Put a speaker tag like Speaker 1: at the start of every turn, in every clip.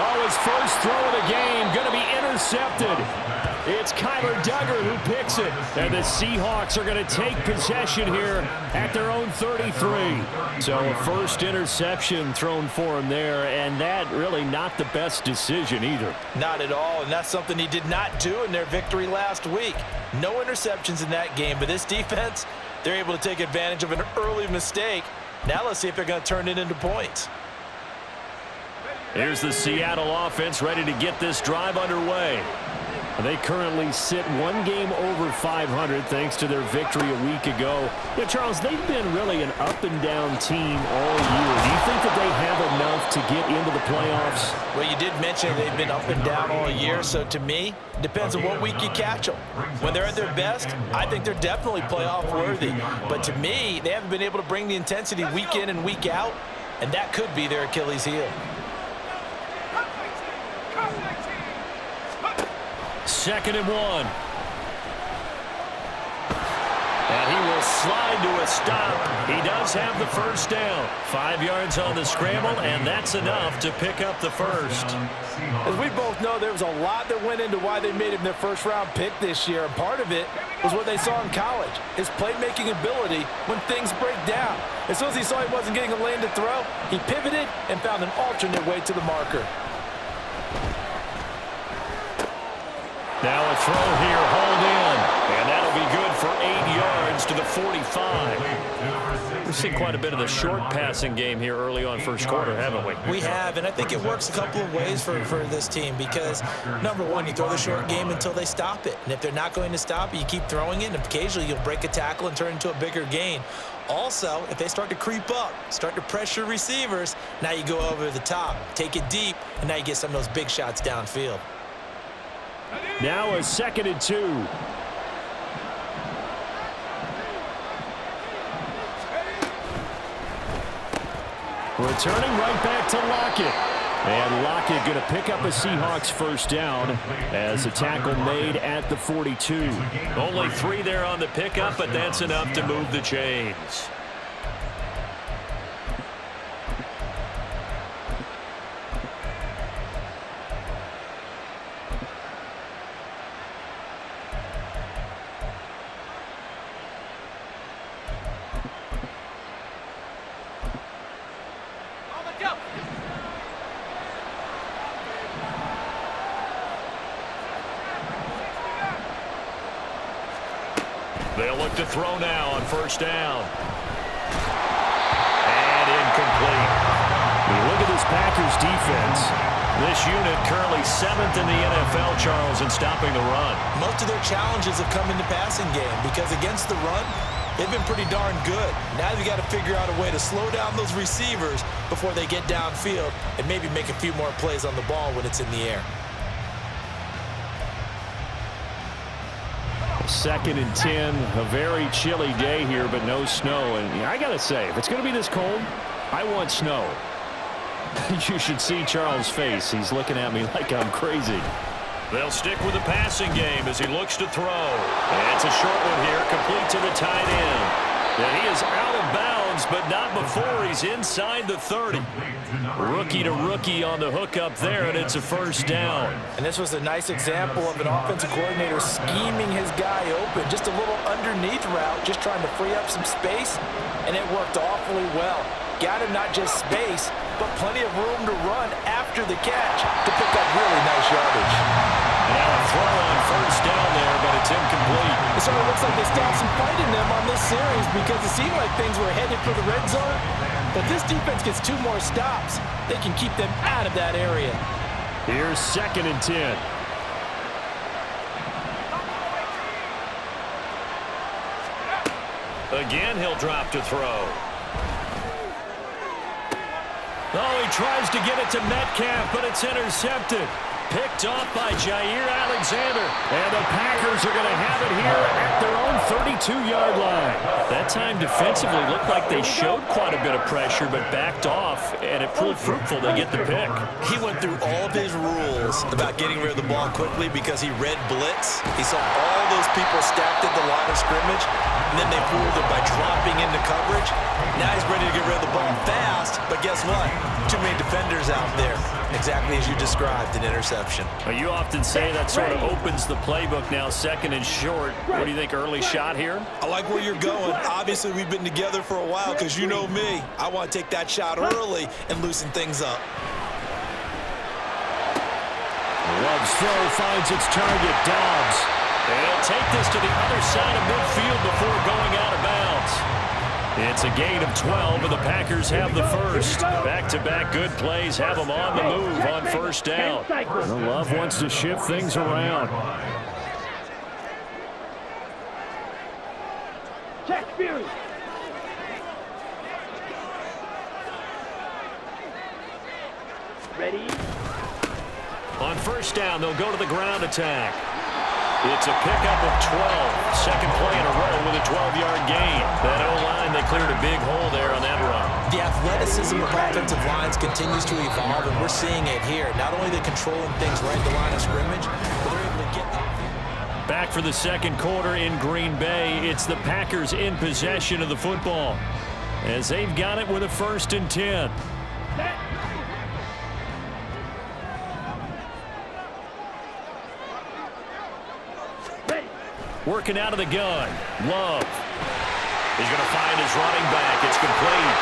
Speaker 1: Oh, his first throw of the game going to be intercepted. It's Kyler Duggar who picks it. And the Seahawks are going to take possession here at their own 33. So a first interception thrown for him there, and that really not the best decision either.
Speaker 2: Not at all, and that's something he did not do in their victory last week. No interceptions in that game, but this defense, they're able to take advantage of an early mistake. Now let's see if they're going to turn it into points.
Speaker 1: Here's the Seattle offense ready to get this drive underway. They currently sit one game over 500 thanks to their victory a week ago. Yeah, Charles, they've been really an up-and-down team all year. Do you think that they have enough to get into the playoffs?
Speaker 2: Well, you did mention they've been up and down all year, so to me, it depends on what week you catch them. When they're at their best, I think they're definitely playoff-worthy. But to me, they haven't been able to bring the intensity week in and week out, and that could be their Achilles heel.
Speaker 1: Second and 1. And he will slide to a stop. He does have the first down. 5 yards on the scramble, and that's enough to pick up the first.
Speaker 2: As we both know, there was a lot that went into why they made him their first-round pick this year. And part of it was what they saw in college, his playmaking ability when things break down. As soon as he saw he wasn't getting a lane to throw, he pivoted and found an alternate way to the marker.
Speaker 1: Now a throw here, hauled in, and that'll be good for 8 yards to the 45. We've seen quite a bit of the short passing game here early on first quarter, haven't we?
Speaker 2: We have, and I think it works a couple of ways for this team because, number one, you throw the short game until they stop it. And if they're not going to stop it, you keep throwing it, and occasionally you'll break a tackle and turn it into a bigger gain. Also, if they start to creep up, start to pressure receivers, now you go over the top, take it deep, and now you get some of those big shots downfield.
Speaker 1: Now a 2nd and 2. Returning right back to Lockett. And Lockett going to pick up a Seahawks first down as a tackle made at the 42. Only 3 there on the pickup, but that's enough to move the chains. They'll look to throw now on first down. And incomplete. When you look at this Packers defense, this unit currently 7th in the NFL, Charles, in stopping the run.
Speaker 2: Most of their challenges have come in the passing game because against the run, they've been pretty darn good. Now you got to figure out a way to slow down those receivers before they get downfield and maybe make a few more plays on the ball when it's in the air.
Speaker 1: 2nd and 10, a very chilly day here, but no snow. And I got to say, if it's going to be this cold, I want snow. You should see Charles' face. He's looking at me like I'm crazy. They'll stick with the passing game as he looks to throw. And it's a short one here, complete to the tight end. And he is out of bounds, but not before he's inside the 30. Rookie to rookie on the hook up there, and it's a first down.
Speaker 2: And this was a nice example of an offensive coordinator scheming his guy open. Just a little underneath route, just trying to free up some space, and it worked awfully well. Got him not just space, but plenty of room to run after the catch to pick up really nice yardage.
Speaker 1: Now a throw on first down there, but it's incomplete.
Speaker 2: It sort of looks like they still have some fight in them on this series because it seemed like things were headed for the red zone. But this defense gets 2 more stops. They can keep them out of that area.
Speaker 1: Here's 2nd and 10. Again, he'll drop to throw. Oh, he tries to get it to Metcalf, but it's intercepted. picked off by Jair Alexander. And the Packers are going to have it here at their own 32-yard line. That time defensively looked like they showed quite a bit of pressure, but backed off, and it proved fruitful. They get the pick.
Speaker 2: He went through all of his rules about getting rid of the ball quickly because he read blitz. He saw all those people stacked at the line of scrimmage, and then they fooled him by dropping into coverage. Now he's ready to get rid of the ball fast, but guess what? Too many defenders out there. Exactly as you described, an interception.
Speaker 1: Well, you often say that sort of opens the playbook now, second and short. What do you think, early shot here?
Speaker 2: I like where you're going. Obviously, we've been together for a while because you know me. I want to take that shot early and loosen things up.
Speaker 1: Love's throw finds its target, Dobbs. They'll take this to the other side of midfield before going out of bounds. It's a gain of 12, and the Packers have the first. Back-to-back good plays have them on the move on first down. Well, Love wants to shift things around.
Speaker 3: Check Fury. Ready?
Speaker 1: On first down, they'll go to the ground attack. It's a pickup of 12. Second play in a row with a 12-yard gain. That O-line, they cleared a big hole there on that run.
Speaker 2: The athleticism of offensive lines continues to evolve, and we're seeing it here. Not only are they controlling things right at the line of scrimmage, but they're able to get
Speaker 1: back for the second quarter in Green Bay. It's the Packers in possession of the football as they've got it with a 1st and 10. Working out of the gun. Love. He's going to find his running back. It's complete.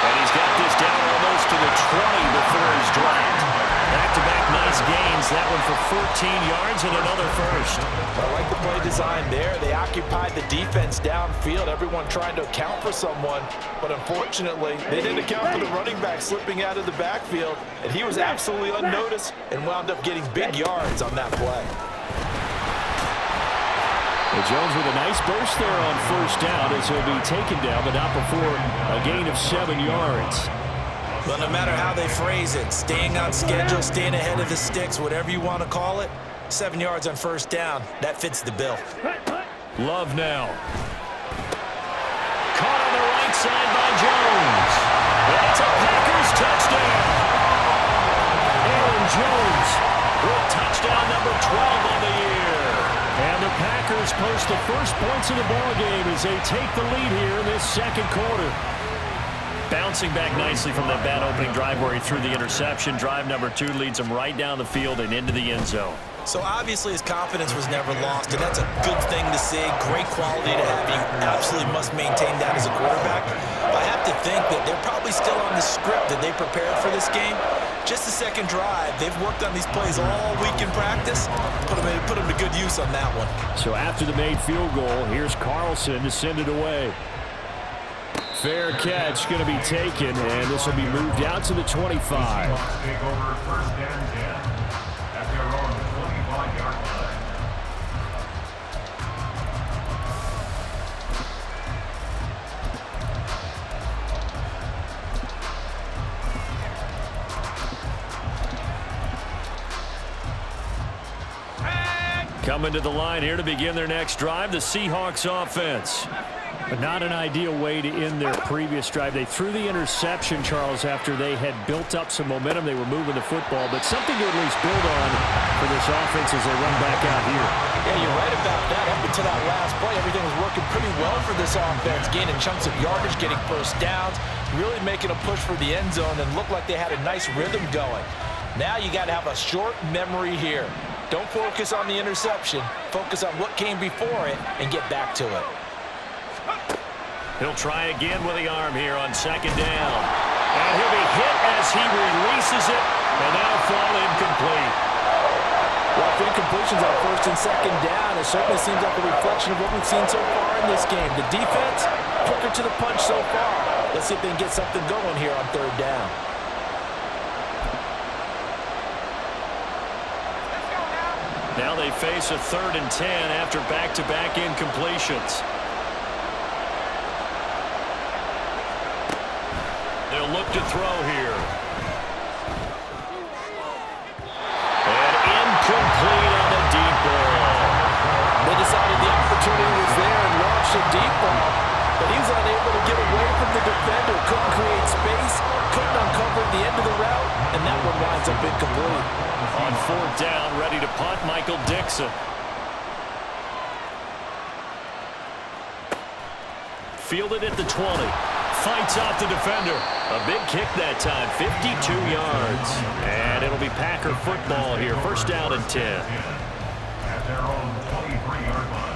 Speaker 1: And he's got this down almost to the 20 before he's dropped. Back-to-back nice gains. That one for 14 yards and another first.
Speaker 2: I like the play design there. They occupied the defense downfield. Everyone trying to account for someone. But unfortunately, they didn't account for the running back slipping out of the backfield. And he was absolutely unnoticed and wound up getting big yards on that play.
Speaker 1: Jones with a nice burst there on first down as he'll be taken down, but not before a gain of 7 yards.
Speaker 2: Well, no matter how they phrase it, staying on schedule, staying ahead of the sticks, whatever you want to call it, 7 yards on first down, that fits the bill.
Speaker 1: Love now. Caught on the right side by Jones. That's a Packers touchdown. Aaron Jones with touchdown number 12 on the year. And the Packers post the first points of the ballgame as they take the lead here in this second quarter. Bouncing back nicely from that bad opening drive where he threw the interception. Drive number 2 leads him right down the field and into the end zone.
Speaker 2: So obviously his confidence was never lost, and that's a good thing to see. Great quality to have. You absolutely must maintain that as a quarterback. But I have to think that they're probably still on the script that they prepared for this game. Just the second drive. They've worked on these plays all week in practice. Put them to good use on that one.
Speaker 1: So after the made field goal, here's Carlson to send it away. Fair catch going to be taken, and this will be moved out to the 25. Coming to the line here to begin their next drive, the Seahawks offense. But not an ideal way to end their previous drive. They threw the interception, Charles, after they had built up some momentum. They were moving the football, but something to at least build on for this offense as they run back out here.
Speaker 2: Yeah, you're right about that. Up until that last play, everything was working pretty well for this offense, gaining chunks of yardage, getting first downs, really making a push for the end zone, and looked like they had a nice rhythm going. Now you got to have a short memory here. Don't focus on the interception. Focus on what came before it and get back to it.
Speaker 1: He'll try again with the arm here on second down. And he'll be hit as he releases it, and that'll fall incomplete.
Speaker 2: Well, for incompletions on first and second down, it certainly seems like a reflection of what we've seen so far in this game. The defense, quicker to the punch so far. Let's see if they can get something going here on third down.
Speaker 1: Now they face a 3rd and 10 after back-to-back incompletions. They'll look to throw here. And
Speaker 2: ends up incomplete.
Speaker 1: On fourth down, ready to punt, Michael Dixon. Fielded at the 20. Fights off the defender. A big kick that time, 52 yards. And it'll be Packer football here. First down and 10.
Speaker 3: At their own 23-yard line.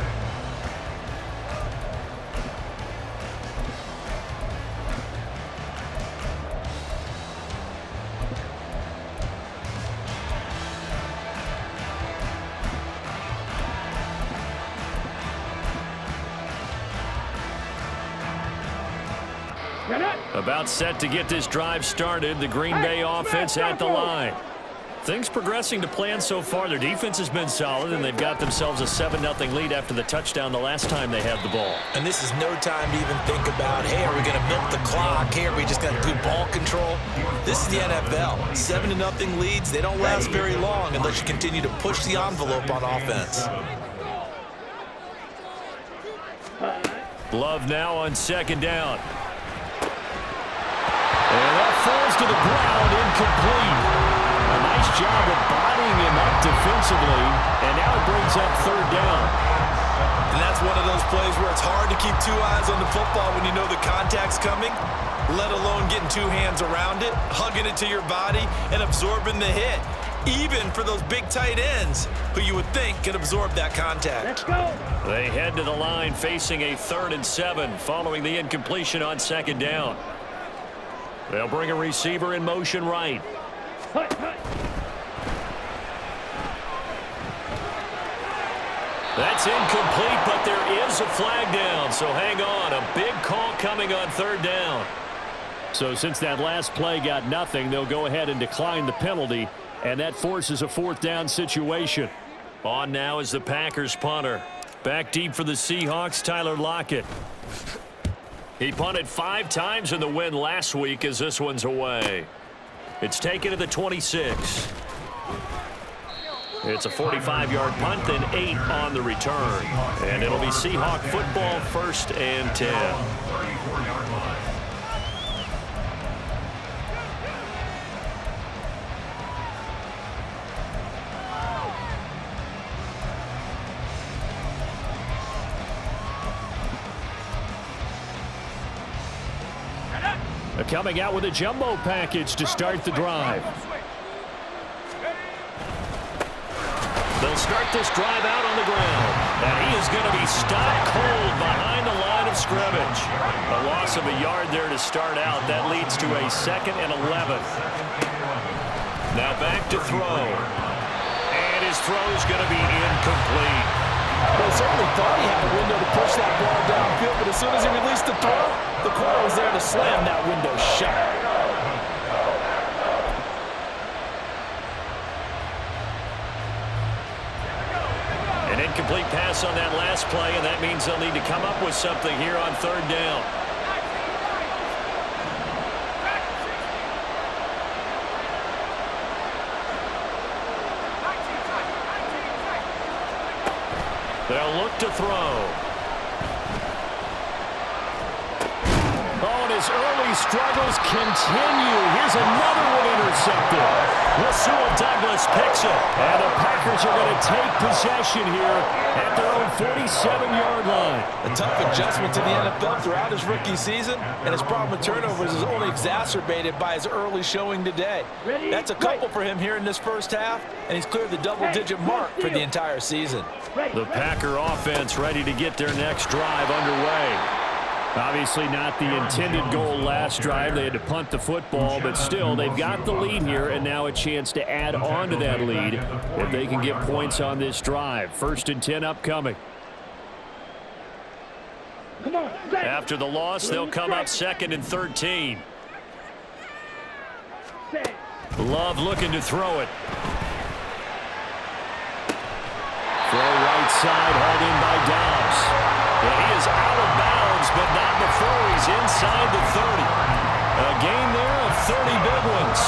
Speaker 1: About set to get this drive started. The Green Bay offense at the line. Things progressing to plan so far. Their defense has been solid, and they've got themselves a 7-0 lead after the touchdown the last time they had the ball.
Speaker 2: And this is no time to even think about, hey, are we going to milk the clock? Hey, are we just going to do ball control? This is the NFL. 7-0 leads, they don't last very long unless you continue to push the envelope on offense.
Speaker 1: Love now on second down. And that falls to the ground, incomplete. A nice job of bodying him up defensively, and now it brings up third down.
Speaker 2: And that's one of those plays where it's hard to keep two eyes on the football when you know the contact's coming, let alone getting two hands around it, hugging it to your body, and absorbing the hit, even for those big tight ends who you would think could absorb that contact.
Speaker 4: Let's go.
Speaker 1: They head to the line facing a 3rd and 7 following the incompletion on second down. They'll bring a receiver in motion right. That's incomplete, but there is a flag down, so hang on. A big call coming on third down. So since that last play got nothing, they'll go ahead and decline the penalty, and that forces a 4th down situation. On now is the Packers punter. Back deep for the Seahawks, Tyler Lockett. He punted 5 times in the win last week as this one's away. It's taken to the 26. It's a 45-yard punt, then 8 on the return. And it'll be Seahawk football, 1st and 10. Coming out with a jumbo package to start the drive. They'll start this drive out on the ground. And he is going to be stopped cold behind the line of scrimmage. A loss of a yard there to start out. That leads to a 2nd and 11. Now back to throw. And his throw is going to be incomplete.
Speaker 2: Well, he certainly thought he had a window to push that ball downfield, but as soon as he released the throw, the corner was there to slam that window shut.
Speaker 1: An incomplete pass on that last play, and that means they'll need to come up with something here on third down. They'll look to throw. Oh, and his early struggles continue. Here's another one intercepted. Rasul Douglas picks it. And the Packers are going to take possession here at their own 47-yard line.
Speaker 2: A tough adjustment to the NFL throughout his rookie season, and his problem with turnovers is only exacerbated by his early showing today. That's a couple for him here in this first half, and he's cleared the double-digit mark for the entire season.
Speaker 1: The Packer offense ready to get their next drive underway. Obviously not the intended goal last drive. They had to punt the football, but still they've got the lead here, and now a chance to add on to that lead if they can get points on this drive. 1st and 10 upcoming. After the loss, they'll come up 2nd and 13. Love looking to throw it. Throw right side, hauled in by Dobbs. And he is out of bounds, but not before he's inside the 30. A gain there of 30 big ones.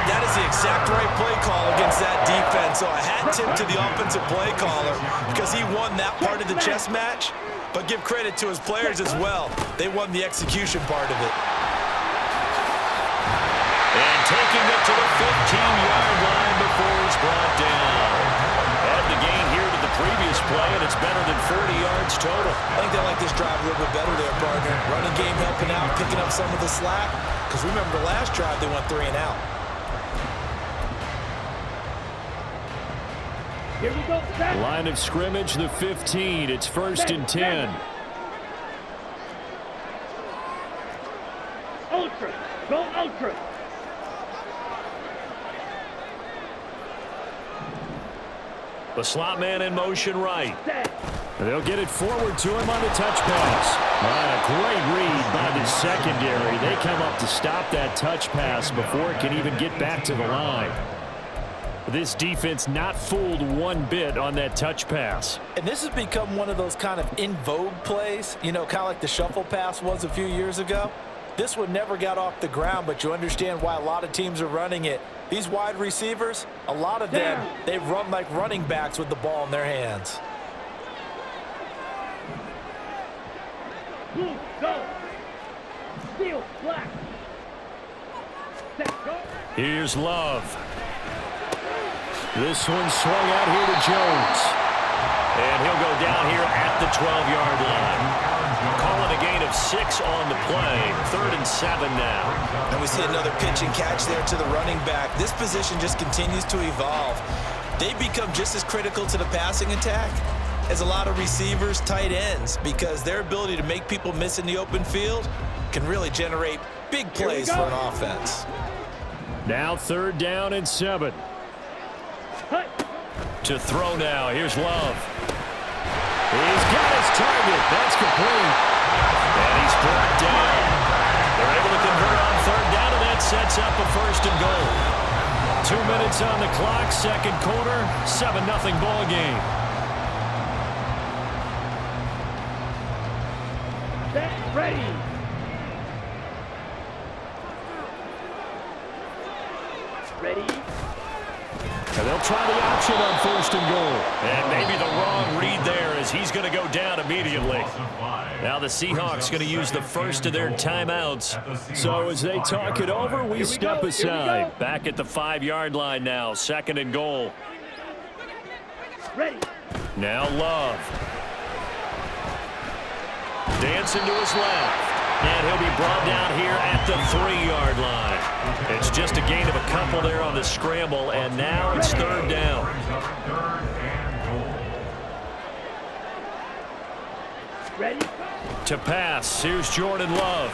Speaker 2: That is the exact right play call against that defense. So a hat tip to the offensive play caller because he won that part of the chess match. But give credit to his players as well. They won the execution part of it.
Speaker 1: And taking it to the 15 40 yards total.
Speaker 2: I think they like this drive a little bit better there, partner. Running game helping out, picking up some of the slack. Because remember the last drive, they went 3 and out.
Speaker 4: Here we go.
Speaker 1: Line of scrimmage, the 15. It's 1st and 10.
Speaker 4: Ultra. Go ultra.
Speaker 1: The slot man in motion right. They'll get it forward to him on the touch pass. A great read by the secondary. They come up to stop that touch pass before it can even get back to the line. This defense not fooled one bit on that touch pass.
Speaker 2: And this has become one of those kind of in vogue plays, you know, kind of like the shuffle pass was a few years ago. This one never got off the ground, but you understand why a lot of teams are running it. These wide receivers, a lot of them, they run like running backs with the ball in their hands.
Speaker 4: Blue, go. Steel, black. Set, go.
Speaker 1: Here's Love. This one swung out here to Jones. And he'll go down here at the 12-yard line. Calling a gain of 6 on the play. 3rd and 7 now.
Speaker 2: And we see another pitch and catch there to the running back. This position just continues to evolve. They become just as critical to the passing attack as a lot of receivers, tight ends, because their ability to make people miss in the open field can really generate big plays for an offense.
Speaker 1: Now 3rd down and 7. To throw now. Here's Love. He's got his target. That's complete. And he's brought down. They're able to convert on 3rd down, and that sets up a 1st and goal. 2 minutes on the clock, 2nd quarter, 7-0 ball game.
Speaker 4: Set, ready. Ready.
Speaker 1: And they'll try the option on 1st and goal. And maybe the wrong read there as he's going to go down immediately. Now the Seahawks going to use the first of their timeouts. So as they talk it over, we step aside. Back at the 5-yard line now, 2nd and goal.
Speaker 4: Ready.
Speaker 1: Now Love. Dancing to his left. And he'll be brought down here at the 3-yard line. It's just a gain of a couple there on the scramble, and now it's 3rd down.
Speaker 4: Ready.
Speaker 1: To pass, here's Jordan Love.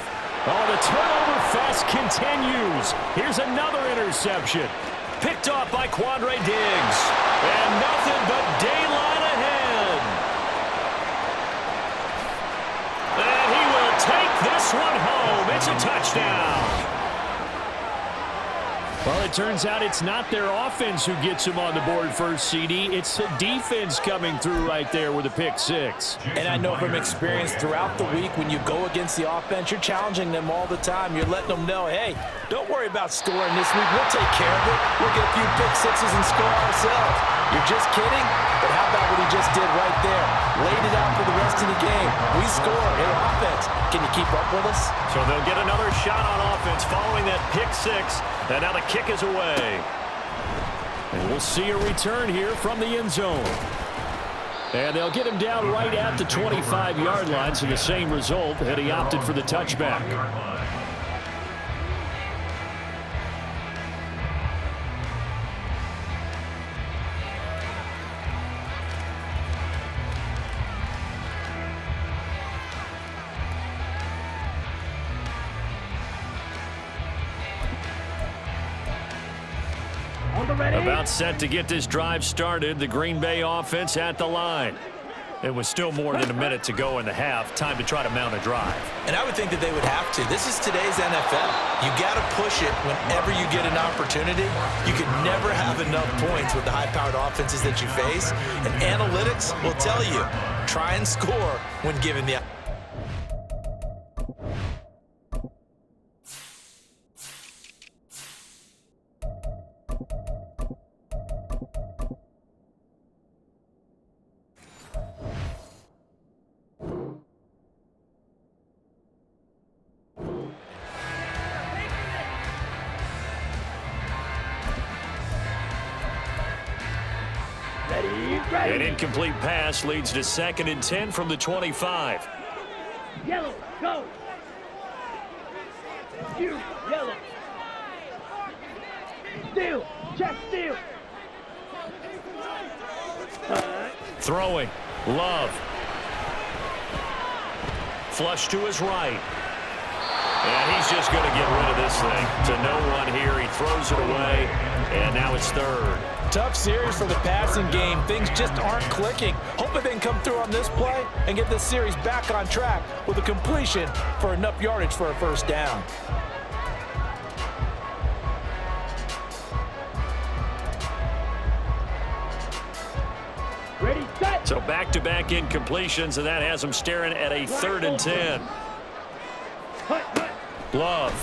Speaker 1: Oh, the turnover fest continues. Here's another interception. Picked off by Quandre Diggs. And nothing but daylight ahead. And he will take this one home. It's a touchdown. Well, it turns out it's not their offense who gets them on the board first, CD. It's the defense coming through right there with a pick 6.
Speaker 2: And I know from experience throughout the week, when you go against the offense, you're challenging them all the time. You're letting them know, hey, don't worry about scoring this week. We'll take care of it. We'll get a few pick 6s and score ourselves. You're just kidding? But how about what he just did right there? Laid it out for the rest of the game. We scored. Hey, offense, can you keep up with us?
Speaker 1: So they'll get another shot on offense following that pick 6. And now the kick is away. And we'll see a return here from the end zone. And they'll get him down right at the 25-yard line, so the same result, and he opted for the touchback. About set to get this drive started. The Green Bay offense at the line. It was still more than a minute to go in the half. Time to try to mount a drive.
Speaker 2: And I would think that they would have to. This is today's NFL. You got to push it whenever you get an opportunity. You can never have enough points with the high-powered offenses that you face. And analytics will tell you, try and score when given the opportunity.
Speaker 4: Ready,
Speaker 1: An
Speaker 4: ready.
Speaker 1: incomplete pass leads to 2nd and 10 from the 25.
Speaker 4: Yellow, go. You, yellow. Steal, check, steal.
Speaker 1: Throwing. Love. Flush to his right. And he's just going to get rid of this thing. To no one here. He throws it away. And now it's 3rd.
Speaker 2: Tough series for the passing game. Things just aren't clicking. Hoping they can come through on this play and get this series back on track with a completion for enough yardage for a first down.
Speaker 4: Ready, set.
Speaker 1: So back-to-back incompletions, and that has him staring at a 3rd and 10.
Speaker 4: Hut, hut.
Speaker 1: Love.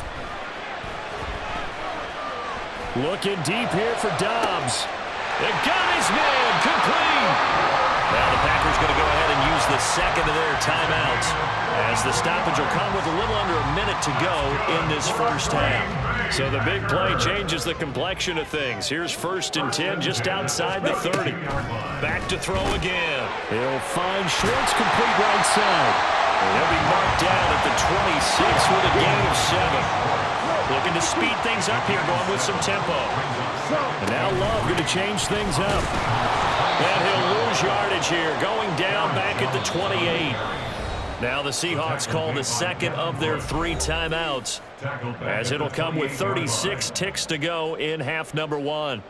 Speaker 1: Looking deep here for Dobbs. And got his man complete. Now the Packers going to go ahead and use the 2nd of their timeouts, as the stoppage will come with a little under a minute to go in this first half. So the big play changes the complexion of things. Here's 1st and 10 just outside the 30. Back to throw again. He'll find Schwartz complete right side. And he'll be marked down at the 26 with a gain of 7. Looking to speed things up here, going with some tempo. And now Love going to change things up. And he'll lose yardage here, going down back at the 28. Now the Seahawks call the 2nd of their 3 timeouts, as it'll come with 36 ticks to go in half number 1.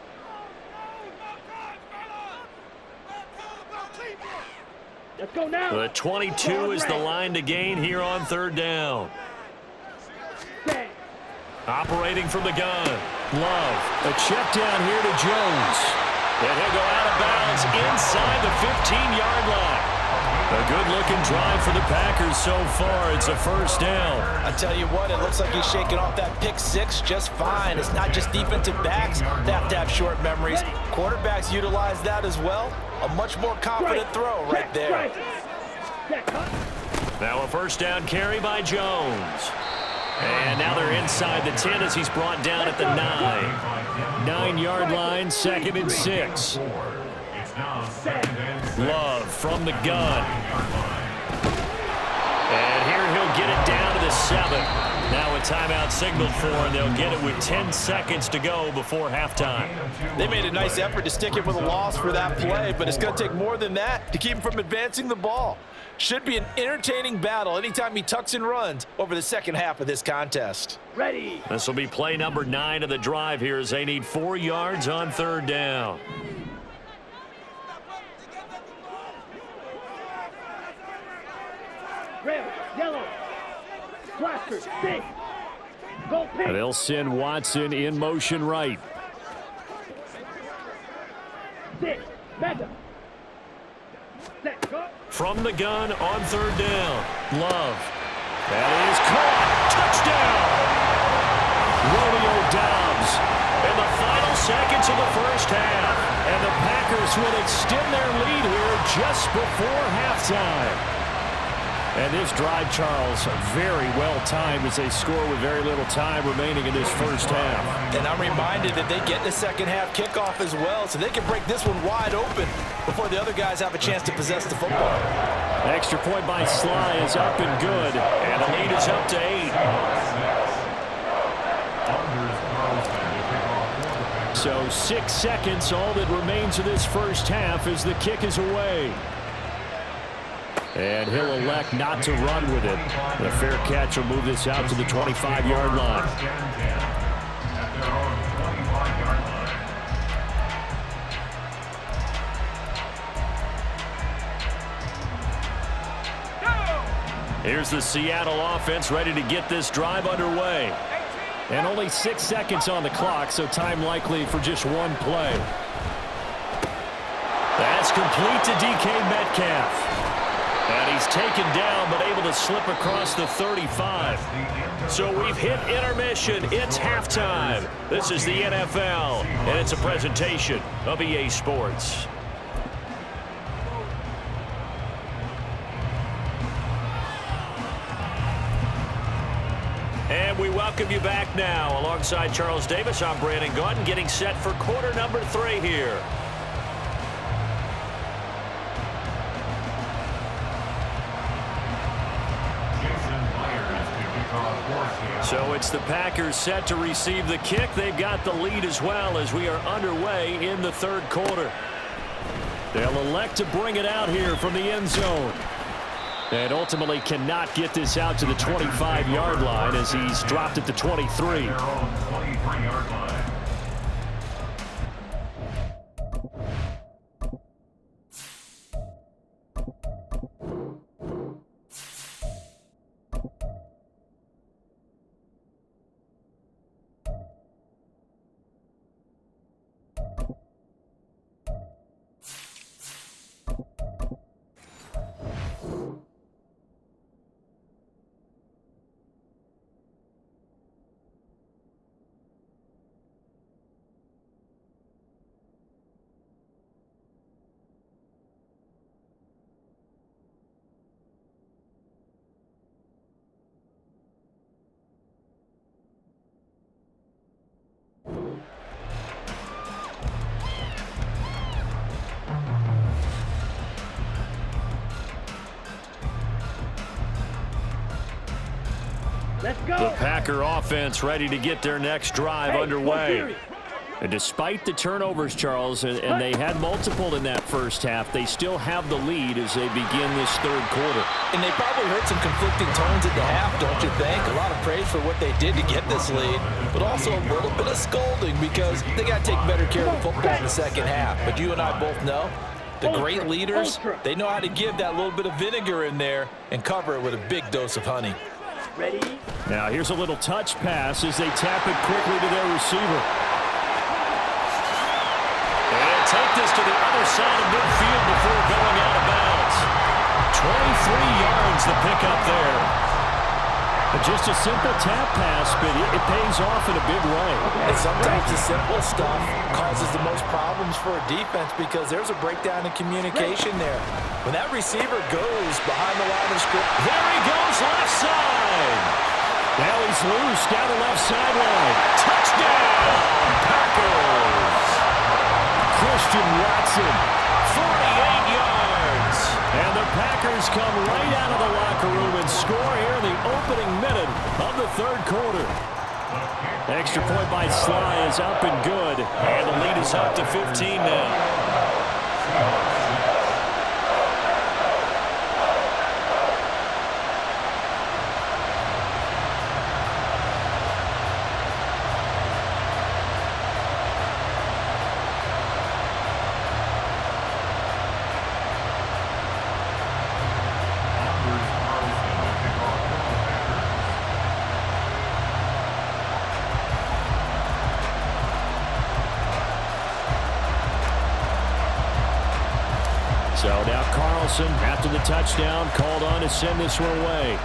Speaker 4: Let's go now.
Speaker 1: The 22 is the line to gain here on 3rd down.
Speaker 4: Set.
Speaker 1: Operating from the gun. Love. A check down here to Jones. And he'll go out of bounds inside the 15-yard line. A good-looking drive for the Packers so far. It's a first down.
Speaker 2: I tell you what, it looks like he's shaking off that pick 6 just fine. It's not just defensive backs that have to have short memories. Quarterbacks utilize that as well. A much more confident throw right there.
Speaker 1: Now a first down carry by Jones. And now they're inside the 10 as he's brought down at the 9. 9-yard line, 2nd and 6. Love from the gun. And here he'll get it down to the 7. Now a timeout signaled for, and they'll get it with 10 seconds to go before halftime.
Speaker 2: They made a nice effort to stick it with a loss for that play, but it's going to take more than that to keep him from advancing the ball. Should be an entertaining battle anytime he tucks and runs over the second half of this contest.
Speaker 4: Ready.
Speaker 1: This will be play number 9 of the drive here, as they need 4 yards on 3rd down.
Speaker 4: Red, yellow. Blaster, stick. Go pink.
Speaker 1: They'll send Watson in motion right.
Speaker 4: Stick. Back up. Set, go.
Speaker 1: From the gun on 3rd down. Love. That is caught. Touchdown. Romeo Dobbs. In the final seconds of the first half. And the Packers will extend their lead here just before halftime. And this drive, Charles, very well timed as they score with very little time remaining in this first half.
Speaker 2: And I'm reminded that they get the second half kickoff as well, so they can break this one wide open before the other guys have a chance to possess the football.
Speaker 1: Extra point by Sly is up and good, and the lead is up to 8. So 6 seconds, all that remains of this first half as the kick is away. And he'll elect not to run with it. The fair catch will move this out to the 25-yard line. Here's the Seattle offense ready to get this drive underway. And only 6 seconds on the clock, so time likely for just one play. That's complete to DK Metcalf. And he's taken down, but able to slip across the 35. So we've hit intermission. It's halftime. This is the NFL, and it's a presentation of EA Sports. And we welcome you back now. Alongside Charles Davis, I'm Brandon Gaudin, getting set for quarter number 3 here. It's the Packers set to receive the kick. They've got the lead as well as we are underway in the third quarter. They'll elect to bring it out here from the end zone. And ultimately cannot get this out to the 25-yard line as he's dropped at the 23.
Speaker 3: Their own 23-yard line.
Speaker 4: Let's go.
Speaker 1: The Packer offense ready to get their next drive underway. And despite the turnovers, Charles, and they had multiple in that first half, they still have the lead as they begin this third quarter.
Speaker 2: And they probably heard some conflicting tones at the half, don't you think? A lot of praise for what they did to get this lead, but also a little bit of scolding because they got to take better care of the football in the second half. But you and I both know the great leaders, they know how to give that little bit of vinegar in there and cover it with a big dose of honey.
Speaker 4: Ready?
Speaker 1: Now here's a little touch pass as they tap it quickly to their receiver. And take this to the other side of midfield before going out of bounds. 23 yards the pickup there. But just a simple tap pass, but it pays off in a big way.
Speaker 2: And sometimes the simple stuff causes the most problems for a defense because there's a breakdown in communication there. When that receiver goes behind the line of scrimmage,
Speaker 1: there he goes left side. Now he's loose down the left sideline. Touchdown, Packers. Christian Watson, 48 yards. And the Packers come right out of the locker room and score here in the opening minute of the third quarter. Extra point by Sly is up and good. And the lead is up to 15 now. So now Carlson, after the touchdown, called on to send this one away.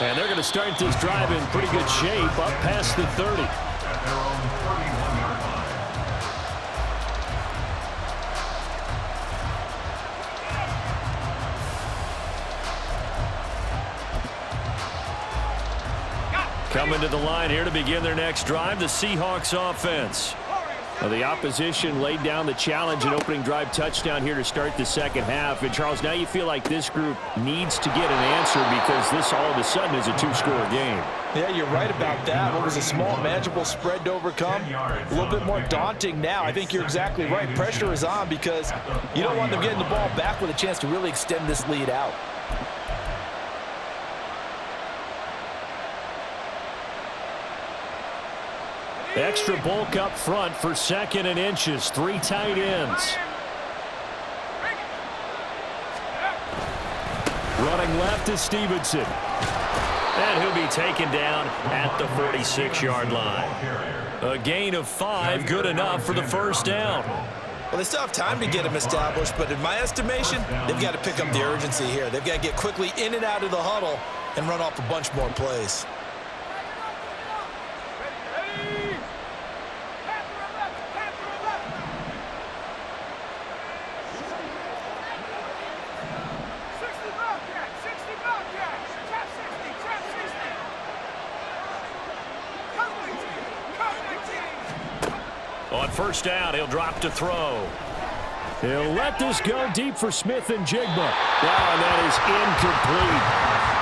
Speaker 1: And they're going to start this drive in pretty good shape, up past the 30.
Speaker 3: At their own 31-yard line.
Speaker 1: Coming to the line here to begin their next drive, the Seahawks offense. Well, the opposition laid down the challenge and opening drive touchdown here to start the second half. And, Charles, now you feel like this group needs to get an answer because this all of a sudden is a two-score game.
Speaker 2: Yeah, you're right about that. What was a small, manageable spread to overcome? A little bit more daunting now. I think you're exactly right. Pressure is on because you don't want them getting the ball back with a chance to really extend this lead out.
Speaker 1: Extra bulk up front for second and inches. 3 tight ends. Running left is Stevenson. And he'll be taken down at the 46-yard line. A gain of 5, good enough for the first down.
Speaker 2: Well, they still have time to get him established, but in my estimation, they've got to pick up the urgency here. They've got to get quickly in and out of the huddle and run off a bunch more plays.
Speaker 1: On first down, he'll drop to throw. He'll let this go deep for Smith and Jigba. Wow, and that is incomplete.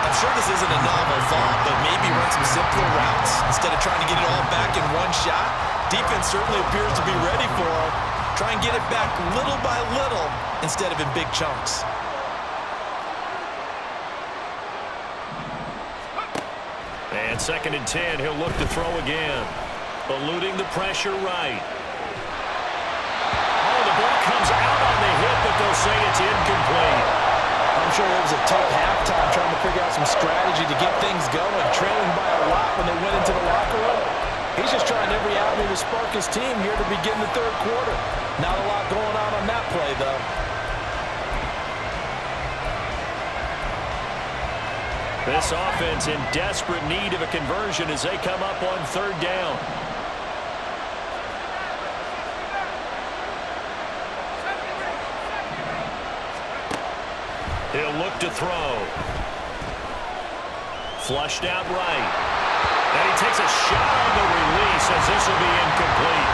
Speaker 2: I'm sure this isn't a novel thought, but maybe run some simpler routes instead of trying to get it all back in one shot. Defense certainly appears to be ready for him. Try and get it back little by little instead of in big chunks.
Speaker 1: And 2nd and 10, he'll look to throw again. Eluding the pressure right. Oh, the ball comes out on the hit, but they'll say it's incomplete.
Speaker 2: I'm sure it was a tough halftime trying to figure out some strategy to get things going, trailing by a lot when they went into the locker room. He's just trying every avenue to spark his team here to begin the 3rd quarter. Not a lot going on that play, though.
Speaker 1: This offense in desperate need of a conversion as they come up on 3rd down. He'll look to throw. Flushed out right. And he takes a shot on the release as this will be incomplete.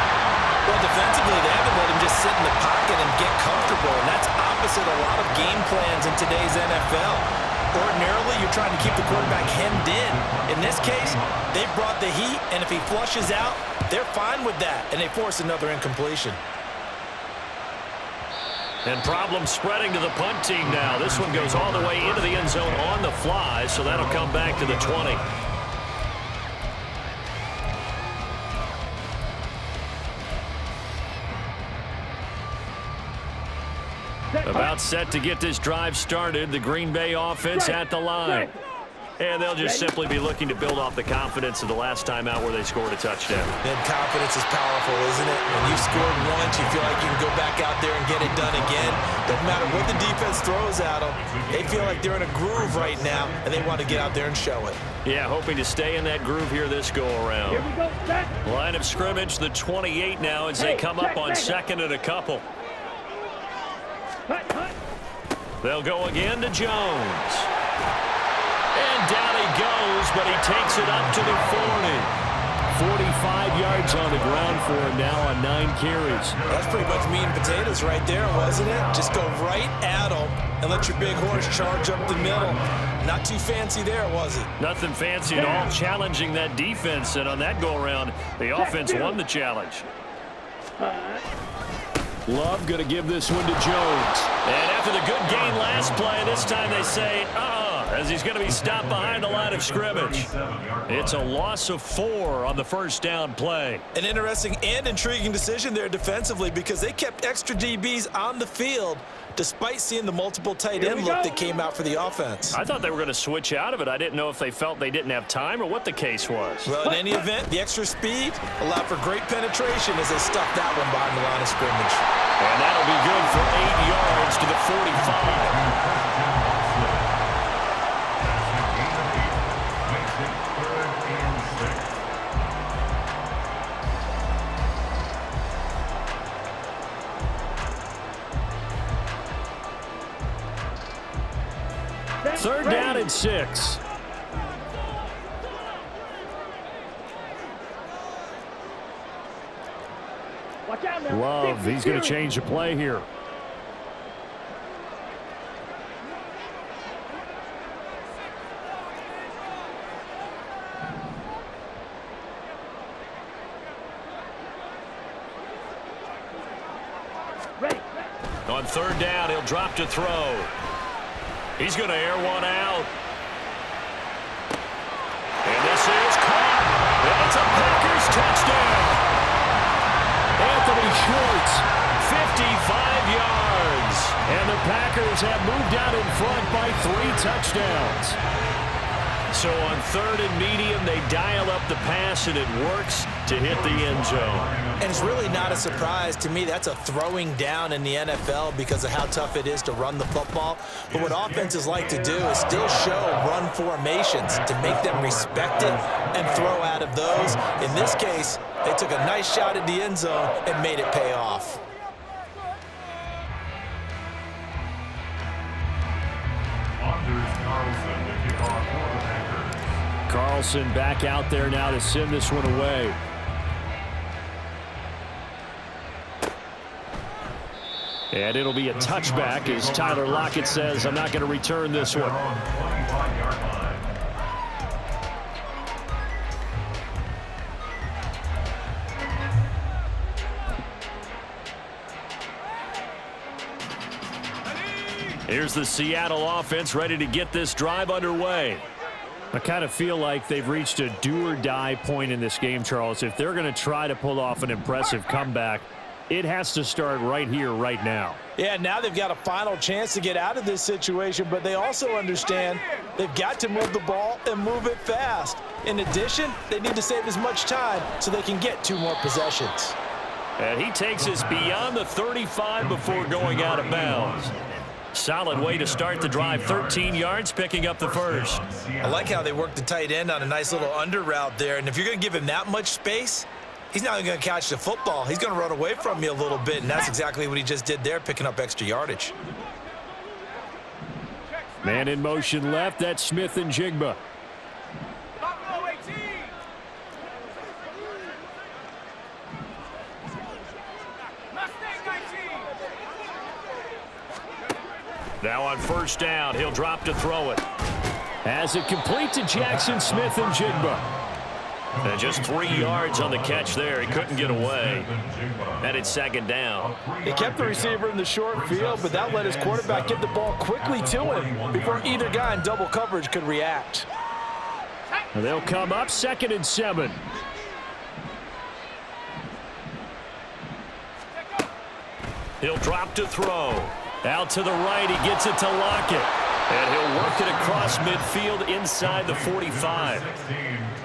Speaker 2: Well, defensively, they haven't let him just sit in the pocket and get comfortable, and that's opposite a lot of game plans in today's NFL. Ordinarily, you're trying to keep the quarterback hemmed in. In this case, they brought the heat, and if he flushes out, they're fine with that, and they force another incompletion.
Speaker 1: And problems spreading to the punt team now. This one goes all the way into the end zone on the fly, so that'll come back to the 20. About set to get this drive started. The Green Bay offense at the line. And they'll just simply be looking to build off the confidence of the last time out where they scored a touchdown.
Speaker 2: And confidence is powerful, isn't it? When you've scored once, you feel like you can go back out there and get it done again. Doesn't matter what the defense throws at them. They feel like they're in a groove right now, and they want to get out there and show it.
Speaker 1: Yeah, hoping to stay in that groove here this go-around.
Speaker 4: Here we go, set.
Speaker 1: Line of scrimmage, the 28 now as they come up on 2nd and a couple.
Speaker 4: Hut, hut.
Speaker 1: They'll go again to Jones. And down he goes, but he takes it up to the 40. 45 yards on the ground for him now on 9 carries.
Speaker 2: That's pretty much meat and potatoes right there, wasn't it? Just go right at him and let your big horse charge up the middle. Not too fancy there, was it?
Speaker 1: Nothing fancy at all, challenging that defense. And on that go-around, the offense won the challenge. Love going to give this one to Jones. And after the good gain last play, this time they say, as he's going to be stopped behind the line of scrimmage. It's a loss of 4 on the 1st down play.
Speaker 2: An interesting and intriguing decision there defensively because they kept extra DBs on the field despite seeing the multiple tight end look that came out for the offense.
Speaker 1: I thought they were going to switch out of it. I didn't know if they felt they didn't have time or what the case was.
Speaker 2: Well, in any event, the extra speed allowed for great penetration as they stuffed that one behind the line of scrimmage.
Speaker 1: And that'll be good for 8 yards to the 45. Third down and 6.
Speaker 4: Watch out now.
Speaker 1: Love, he's going to change the play here.
Speaker 4: Ready.
Speaker 1: On 3rd down, he'll drop to throw. He's going to air one out. And this is caught. And it's a Packers touchdown. Anthony Schwartz, 55 yards. And the Packers have moved out in front by 3 touchdowns. So on 3rd and medium, they dial up the pass, and it works to hit the end zone.
Speaker 2: And it's really not a surprise to me. That's a throwing down in the NFL because of how tough it is to run the football. But what offenses like to do is still show run formations to make them respect it and throw out of those. In this case, they took a nice shot at the end zone and made it pay off.
Speaker 1: Carlson back out there now to send this one away. And it'll be a touchback as Tyler Lockett says, I'm not going to return this one. Here's the Seattle offense ready to get this drive underway. I kind of feel like they've reached a do-or-die point in this game, Charles. If they're going to try to pull off an impressive comeback, it has to start right here, right now.
Speaker 2: Yeah, now they've got a final chance to get out of this situation, but they also understand they've got to move the ball and move it fast. In addition, they need to save as much time so they can get 2 more possessions.
Speaker 1: And he takes us beyond the 35 before going out of bounds. Solid way to start the drive, 13 yards, picking up the first.
Speaker 2: I like how they work the tight end on a nice little under route there, and if you're going to give him that much space, he's not going to catch the football. He's going to run away from you a little bit, and that's exactly what he just did there, picking up extra yardage.
Speaker 1: Man in motion left, that's Smith and Jigba. Now on first down, he'll drop to throw it. As it complete to Jackson Smith and Jigba. And just 3 yards on the catch there. He couldn't get away. And it's second down.
Speaker 2: He kept the receiver in the short field, but that let his quarterback get the ball quickly to him before either guy in double coverage could react.
Speaker 1: And they'll come up 2nd and 7. He'll drop to throw. Out to the right, he gets it to Lockett. And he'll work it across midfield inside the 45.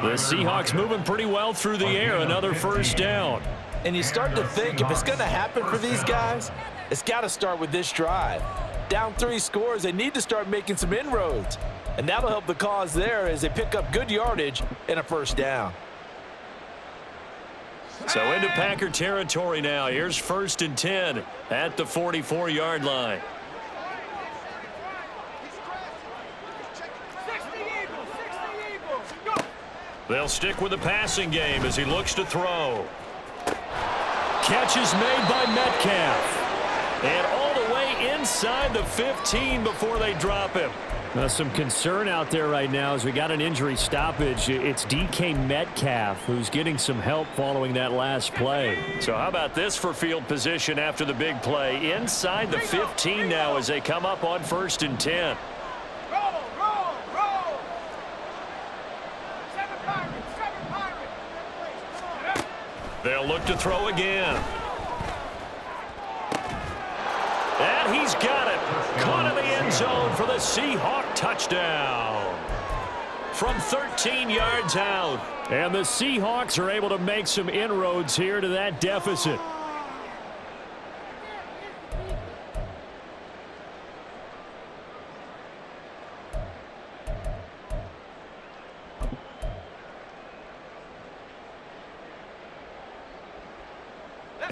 Speaker 1: The Seahawks moving pretty well through the air. Another first down.
Speaker 2: And you start to think if it's going to happen for these guys, it's got to start with this drive. Down 3 scores, they need to start making some inroads. And that'll help the cause there as they pick up good yardage and a first down.
Speaker 1: So into Packer territory now. Here's 1st and 10 at the 44-yard line. They'll stick with the passing game as he looks to throw. Catch is made by Metcalf. And all the way inside the 15 before they drop him. Some concern out there right now as we got an injury stoppage. It's DK Metcalf who's getting some help following that last play. So how about this for field position after the big play? Inside the 15 now as they come up on 1st and 10. They'll look to throw again. And he's got it. Caught in the end zone for the Seahawk touchdown. From 13 yards out. And the Seahawks are able to make some inroads here to that deficit.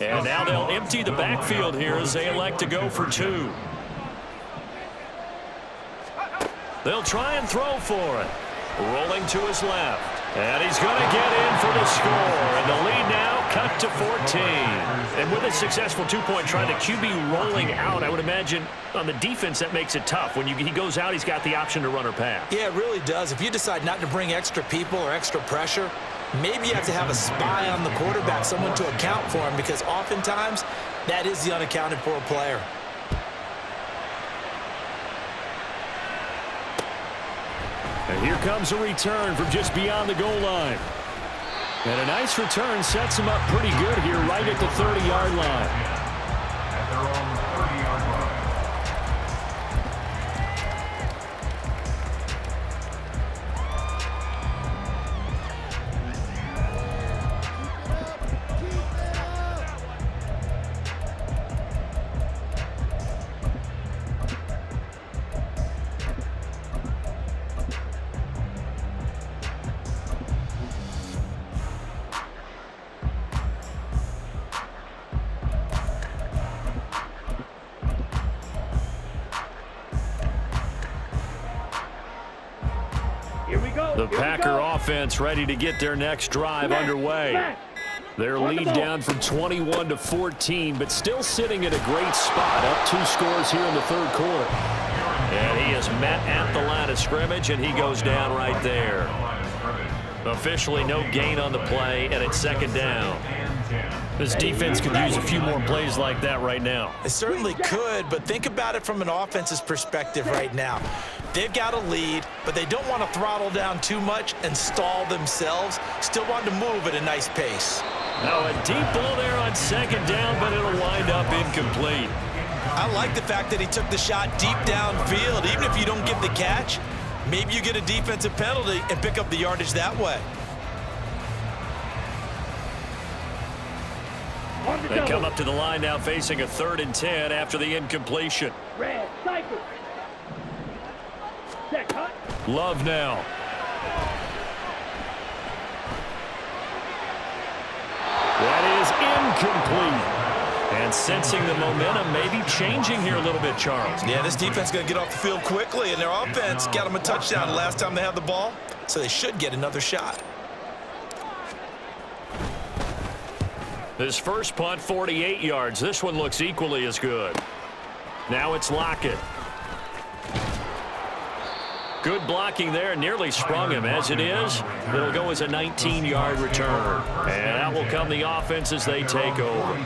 Speaker 1: And now they'll empty the backfield here as they elect to go for 2. They'll try and throw for it. Rolling to his left. And he's going to get in for the score. And the lead now cut to 14. And with a successful 2-point try, the QB rolling out, I would imagine on the defense that makes it tough. When he goes out, he's got the option to run or pass.
Speaker 2: Yeah, it really does. If you decide not to bring extra people or extra pressure, maybe you have to have a spy on the quarterback, someone to account for him, because oftentimes that is the unaccounted for player.
Speaker 1: And here comes a return from just beyond the goal line. And a nice return sets him up pretty good here right at the 30-yard line.
Speaker 3: At their own 30-yard line. The Packer offense ready to get their next drive underway.
Speaker 1: Their lead down from 21 to 14, but still sitting at a great spot. Up 2 scores here in the third quarter.
Speaker 5: And he is met at the line of scrimmage, and he goes down right there. Officially no gain on the play, and it's second down.
Speaker 1: This defense could use a few more plays like that right now.
Speaker 2: It certainly could, but think about it from an offense's perspective right now. They've got a lead, but they don't want to throttle down too much and stall themselves. Still want to move at a nice pace.
Speaker 5: Now a deep ball there on second down, but it'll wind up incomplete.
Speaker 2: I like the fact that he took the shot deep downfield. Even if you don't get the catch, maybe you get a defensive penalty and pick up the yardage that way.
Speaker 5: They come up to the line now facing a 3rd and 10 after the incompletion.
Speaker 4: Red, cycle. Check, hut.
Speaker 1: Love now. That is incomplete. And sensing the momentum maybe changing here a little bit, Charles.
Speaker 2: Yeah, this defense is going to get off the field quickly, and their offense got them a touchdown the last time they had the ball, so they should get another shot.
Speaker 5: His first punt, 48 yards. This one looks equally as good. Now it's Lockett. Good blocking there. Nearly sprung him. As it is, it'll go as a 19-yard return. And that will come the offense as they take over.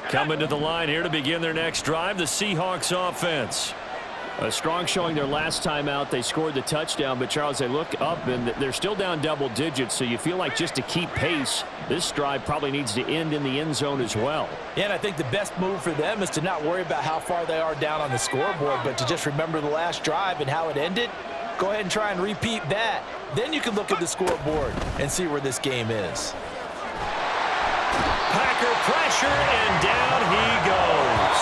Speaker 5: Coming to the line here to begin their next drive, the Seahawks offense.
Speaker 1: A strong showing their last time out. They scored the touchdown, but Charles, they look up and they're still down double digits, so you feel like just to keep pace, this drive probably needs to end in the end zone as well.
Speaker 2: Yeah, and I think the best move for them is to not worry about how far they are down on the scoreboard, but to just remember the last drive and how it ended. Go ahead and try and repeat that. Then you can look at the scoreboard and see where this game is.
Speaker 5: Packer pressure, and down he goes.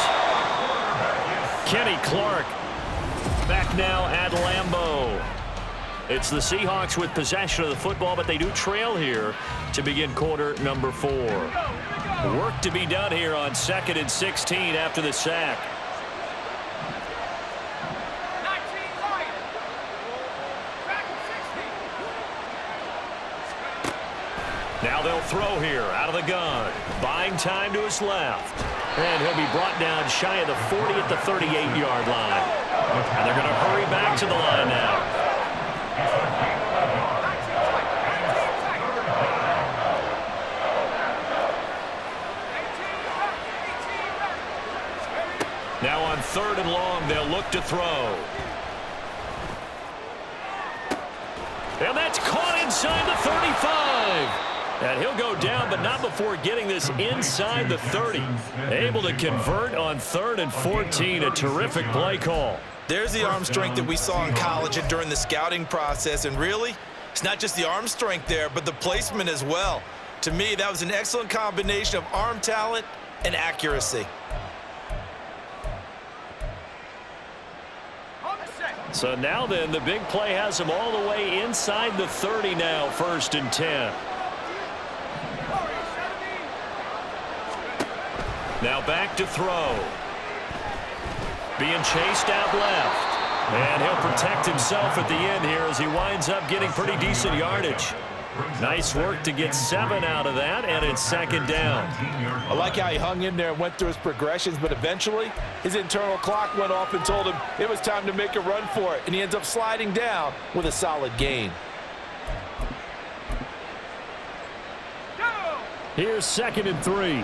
Speaker 5: Kenny Clark back now at Lambeau. It's the Seahawks with possession of the football, but they do trail here to begin quarter number 4. Work to be done here on 2nd and 16 after the sack. Now they'll throw here out of the gun. Buying time to his left. And he'll be brought down shy of the 40 at the 38-yard line. And they're going to hurry back to the line now. Now on 3rd and long, they'll look to throw. And that's caught inside the 35. And he'll go down, but not before getting this inside the 30. Able to convert on 3rd and 14. A terrific play call.
Speaker 2: There's the arm strength that we saw in college and during the scouting process. And really, it's not just the arm strength there, but the placement as well. To me, that was an excellent combination of arm talent and accuracy.
Speaker 5: So now then, the big play has him all the way inside the 30 now, 1st and 10. Now back to throw. Being chased out left. And he'll protect himself at the end here as he winds up getting pretty decent yardage. Nice work to get 7 out of that, and it's 2nd down.
Speaker 2: I like how he hung in there and went through his progressions, but eventually his internal clock went off and told him it was time to make a run for it, and he ends up sliding down with a solid gain.
Speaker 1: Here's 2nd and 3.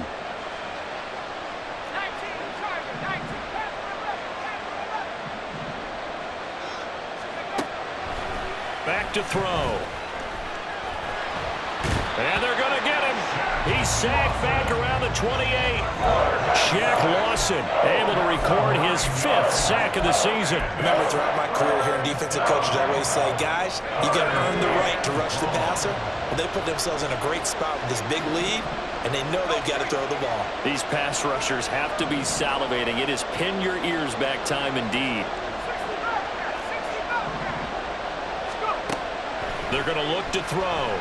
Speaker 5: Back to throw. And they're going to get him. He's sacked back around the 28. Shaq Lawson able to record his 5th sack of the season.
Speaker 2: Remember, throughout my career here in defensive coaches, I always say, guys, you got to earn the right to rush the passer. But they put themselves in a great spot with this big lead, and they know they've got to throw the ball.
Speaker 5: These pass rushers have to be salivating. It is pin your ears back time indeed. They're going to look to throw.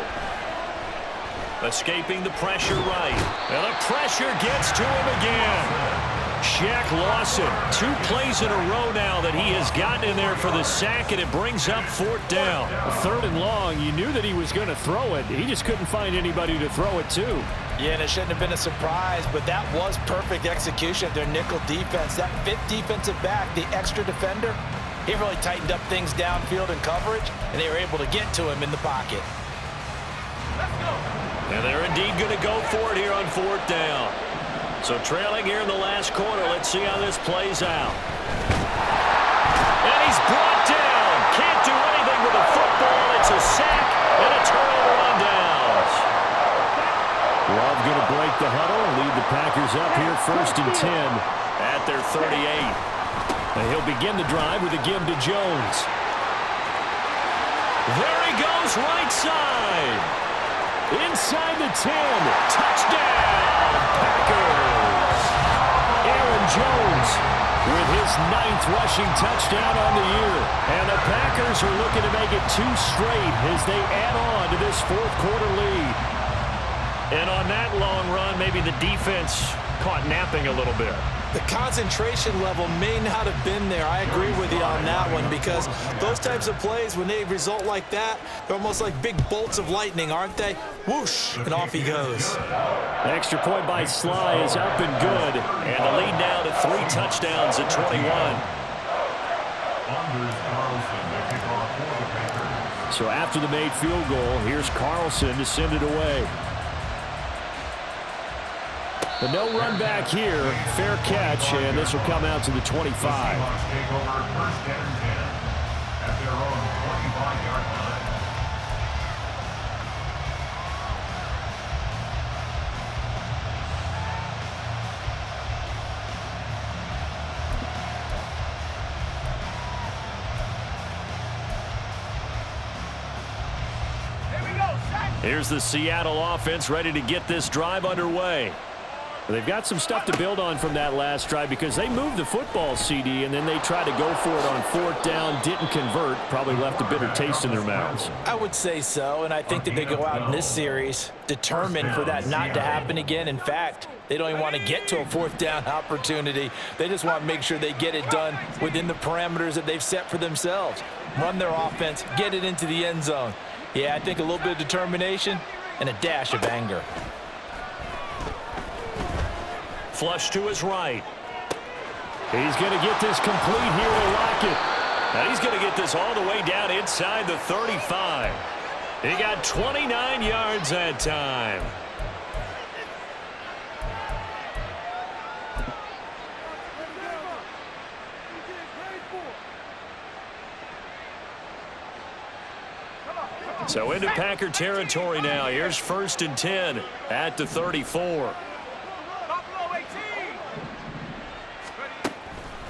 Speaker 5: Escaping the pressure right. And the pressure gets to him again. Shaq Lawson. 2 plays in a row now that he has gotten in there for the sack, and it brings up 4th down.
Speaker 1: 3rd and long. You knew that he was going to throw it. He just couldn't find anybody to throw it to.
Speaker 2: Yeah, and it shouldn't have been a surprise, but that was perfect execution of their nickel defense. That 5th defensive back, the extra defender, he really tightened up things downfield in coverage, and they were able to get to him in the pocket.
Speaker 5: And they're indeed going to go for it here on 4th down. So trailing here in the last quarter. Let's see how this plays out. And he's brought down. Can't do anything with a football. It's a sack and a turnover on downs.
Speaker 1: Love going to break the huddle and lead the Packers up here 1st and 10
Speaker 5: at their 38.
Speaker 1: And he'll begin the drive with a give to Jones.
Speaker 5: There he goes, right side.
Speaker 1: Inside the 10.
Speaker 5: Touchdown, Packers.
Speaker 1: Aaron Jones with his 9th rushing touchdown on the year. And the Packers are looking to make it 2 straight as they add on to this 4th quarter lead.
Speaker 5: And on that long run, maybe the defense caught napping a little bit.
Speaker 2: The concentration level may not have been there. I agree with you on that one, because those types of plays, when they result like that, they're almost like big bolts of lightning, aren't they? Whoosh, and off he goes.
Speaker 1: Extra point by Sly is up and good.
Speaker 5: And the lead now to 3 touchdowns at 21.
Speaker 1: So after the made field goal, here's Carlson to send it away. But no run back here. Fair catch, and this will come out to the 25.
Speaker 3: Seahawks take over 1st and 10 at their own 25-yard line.
Speaker 5: Here's the Seattle offense ready to get this drive underway.
Speaker 1: They've got some stuff to build on from that last drive because they moved the football, CD, and then they tried to go for it on 4th down, didn't convert, probably left a bitter taste in their mouths.
Speaker 2: I would say so, and I think that they go out in this series determined for that not to happen again. In fact, they don't even want to get to a 4th down opportunity. They just want to make sure they get it done within the parameters that they've set for themselves. Run their offense, get it into the end zone. Yeah, I think a little bit of determination and a dash of anger.
Speaker 5: Flush to his right.
Speaker 1: He's going to get this complete here to lock it.
Speaker 5: Now he's going to get this all the way down inside the 35. He got 29 yards that time. So into Packer territory now. Here's 1st and 10 at the 34.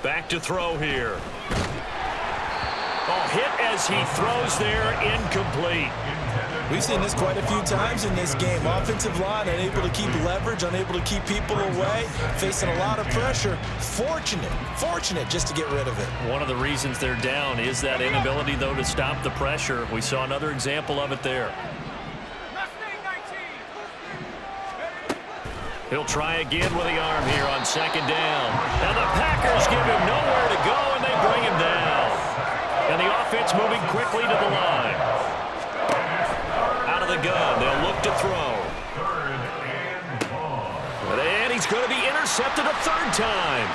Speaker 5: Back to throw here. Oh, hit as he throws there, incomplete.
Speaker 2: We've seen this quite a few times in this game. Offensive line unable to keep leverage, unable to keep people away, facing a lot of pressure. Fortunate just to get rid of it.
Speaker 5: One of the reasons they're down is that inability, though, to stop the pressure. We saw another example of it there. He'll try again with the arm here on 2nd down. And the Packers give him nowhere to go, and they bring him down. And the offense moving quickly to the line. Out of the gun, they'll look to throw. And he's going to be intercepted a 3rd time.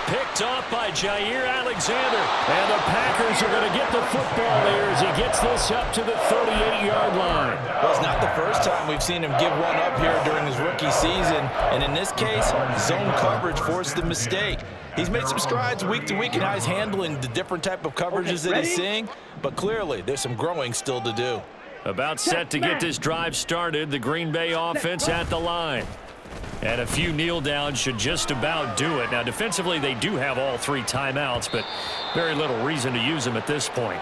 Speaker 5: Picked off by Jair Alexander.
Speaker 1: And the Packers are going to get the football there as he gets this up to the 38-yard line.
Speaker 2: Well, it's not the first time we've seen him give one up here during his rookie season. And in this case, zone coverage forced the mistake. He's made some strides week to week in how he's handling the different type of coverages that he's seeing. But clearly, there's some growing still to do.
Speaker 5: About set to get this drive started. The Green Bay offense at the line. And a few kneel downs should just about do it. Now, defensively, they do have all 3 timeouts, but very little reason to use them at this point.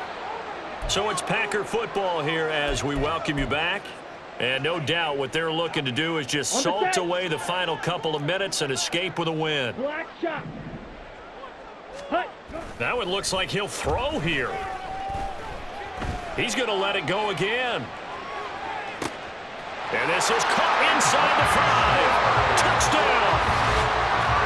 Speaker 5: So it's Packer football here as we welcome you back. And no doubt what they're looking to do is just salt away the final couple of minutes and escape with a win.
Speaker 4: Black shot.
Speaker 5: Now it looks like he'll throw here. He's going to let it go again. And this is caught inside the 5. Touchdown.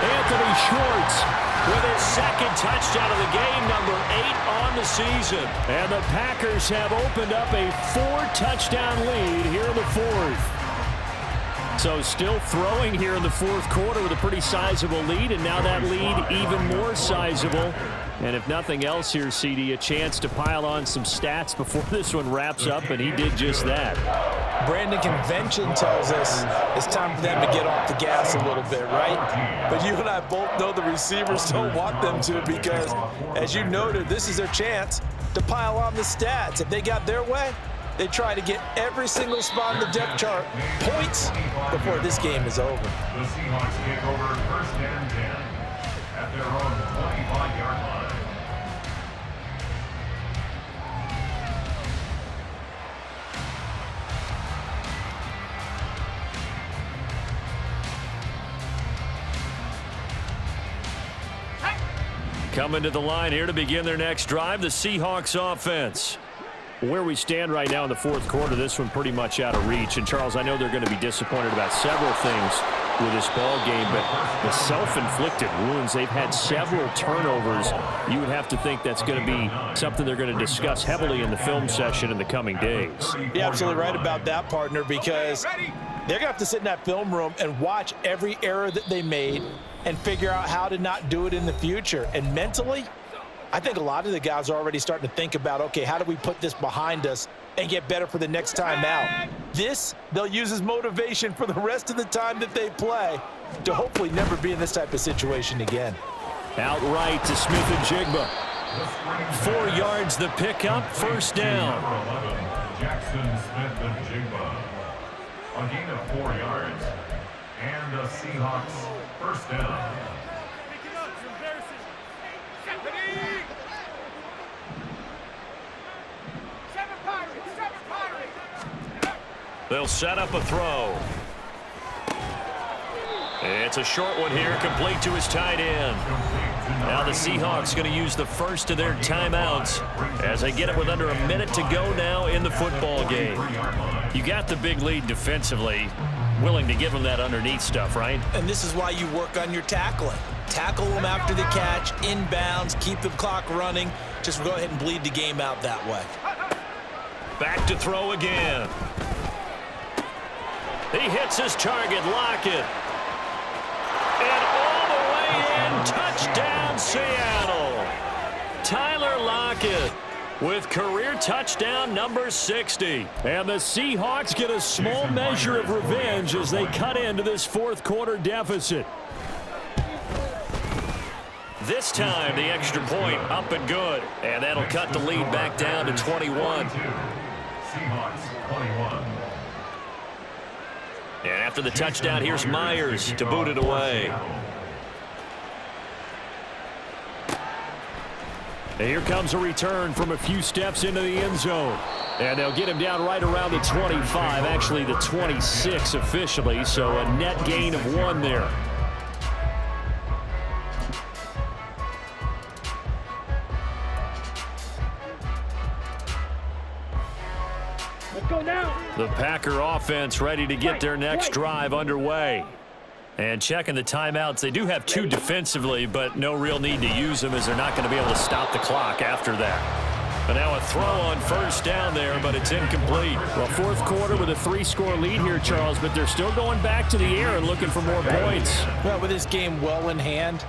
Speaker 1: And Anthony Schwartz
Speaker 5: with his second touchdown of the game, number 8 on the season.
Speaker 1: And the Packers have opened up a 4-touchdown lead here in the fourth. So still throwing here in the fourth quarter with a pretty sizable lead, and now that lead even more sizable. And if nothing else here, CD, a chance to pile on some stats before this one wraps up, and he did just that.
Speaker 2: Brandon, convention tells us it's time for them to get off the gas a little bit, right? But you and I both know the receivers don't want them to, because, as you noted, this is their chance to pile on the stats. If they got their way, they try to get every single spot on the depth chart points before this game is over.
Speaker 3: The Seahawks take over first and 10 at their own 25-yard line.
Speaker 5: Coming to the line here to begin their next drive, the Seahawks offense.
Speaker 1: Where we stand right now in the fourth quarter, this one pretty much out of reach. And, Charles, I know they're going to be disappointed about several things with this ball game, but the self-inflicted wounds, they've had several turnovers. You would have to think that's going to be something they're going to discuss heavily in the film session in the coming days.
Speaker 2: You're absolutely right about that, partner, because they're going to have to sit in that film room and watch every error that they made and figure out how to not do it in the future. And mentally, I think a lot of the guys are already starting to think about, okay, how do we put this behind us and get better for the next time out? This, they'll use as motivation for the rest of the time that they play to hopefully never be in this type of situation again.
Speaker 1: Outright to Smith and Jigba.
Speaker 5: 4 yards the pickup, first down.
Speaker 3: Number 11, Jackson Smith and Jigba. A gain of 4 yards. And the Seahawks first down.
Speaker 5: They'll set up a throw. It's a short one here, complete to his tight end. Now the Seahawks going to use the first of their timeouts as they get it with under a minute to go now in the football game. You got the big lead defensively, willing to give them that underneath stuff, right?
Speaker 2: And this is why you work on your tackling. Tackle them after the catch, inbounds, keep the clock running. Just go ahead and bleed the game out that way.
Speaker 5: Back to throw again. He hits his target, Lockett. And all the way in, touchdown Seattle. Tyler Lockett with career touchdown number 60.
Speaker 1: And the Seahawks get a small measure of revenge as they cut into this fourth quarter deficit.
Speaker 5: This time, the extra point up and good. And that'll cut the lead back down to 21.
Speaker 3: Seahawks 21.
Speaker 5: And after the touchdown, here's Myers to boot it away.
Speaker 1: And here comes a return from a few steps into the end zone. And they'll get him down right around the 25, actually the 26 officially, so a net gain of 1 there.
Speaker 4: Let's go now.
Speaker 5: The Packer offense ready to get their next drive underway. And checking the timeouts, they do have 2 defensively, but no real need to use them as they're not going to be able to stop the clock after that. But now a throw on first down there, but it's incomplete.
Speaker 1: Well, fourth quarter with a 3-score lead here, Charles, but they're still going back to the air and looking for more points.
Speaker 2: Well, with this game well in hand,